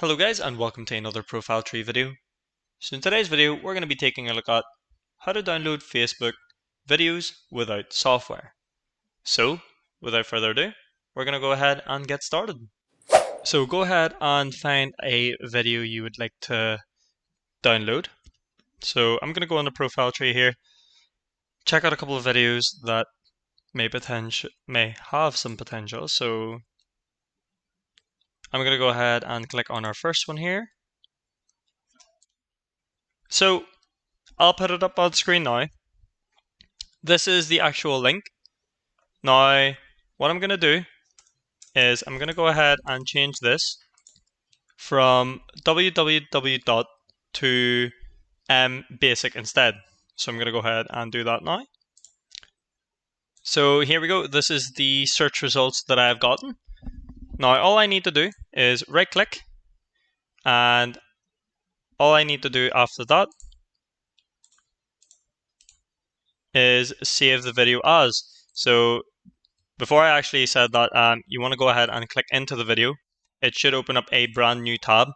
Hello guys and welcome to another ProfileTree video. So in today's video we're going to be taking a look at how to download Facebook videos without software. So without further ado, we're going to go ahead and get started. So go ahead and find a video you would like to download. So I'm going to go on the ProfileTree here, check out a couple of videos that may have some potential. So I'm going to go ahead and click on our first one here. So I'll put it up on screen now. This is the actual link. Now, what I'm going to do is I'm going to go ahead and change this from www to basic instead. So I'm going to go ahead and do that now. So here we go. This is the search results that I've gotten. Now, all I need to do is right click, and all I need to do after that is save the video as. So before I actually said that, you want to go ahead and click into the video. It should open up a brand new tab.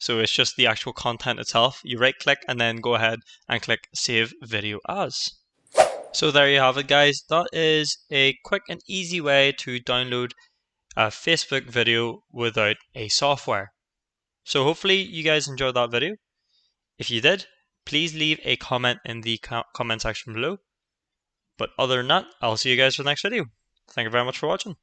So it's just the actual content itself. You right click and then go ahead and click save video as. So there you have it guys. That is a quick and easy way to download a Facebook video without a software. So hopefully you guys enjoyed that video. If you did, please leave a comment in the comment section below. But other than that, I'll see you guys for the next video. Thank you very much for watching.